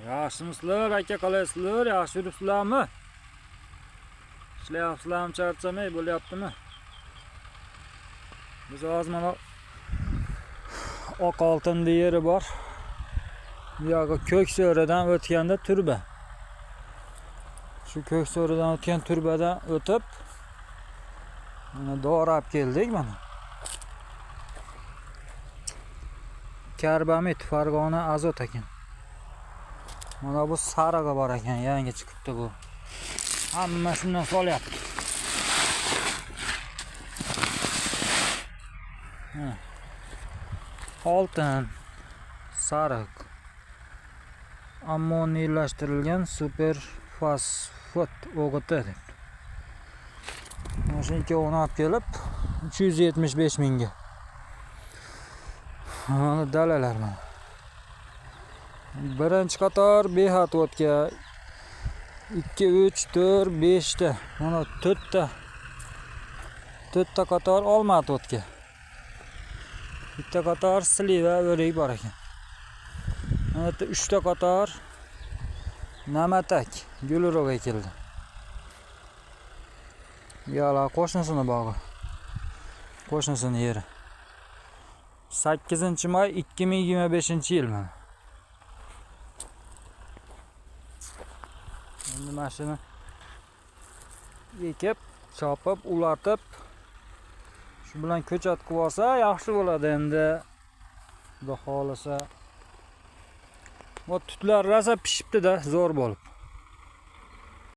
Yaxshimisizlar aka, qalaysizlar? Yaxshi yuribsizlarmi? Ishlayapsizlarmi, charchamay bo'lyaptimi? Biz hozir mana oq oltin yeri bor. Bu yoqqa Ko'kso'ridan o'tganda turba. Shu Ko'kso'ridan o'tgan turbadan o'tib mana Dorab keldik mana. Karbamid Farg'ona azot ekan. Mana bu sarig'i bor ekan, yangi chiqibdi bu. Hamma shundan solyapti. Oltin, sariq, ammoniyylashtirilgan super fosfat o'g'iti deb. Mana shu ikkovini olib kelib 375 mingga. Mana dalalar mana. Birinchi qator behat o'tga 2 3 4 5 ta. Mana 4 ta qator olmat o'tga. Bitta qator sliva o'rik bor ekan. Mana 3 ta qator namatak Gulroga keldi. Yo'la qo'shnisini bog'i. Qo'shnisini yeri. 8-may 2025-yil mana. Endi mashina ekib, chopib, ulatib shu bilan ko'chat qilib olsa yaxshi bo'ladi endi. Xudo xolisa. Bu tutlar rosa pishibdi-da, zo'r bo'lib.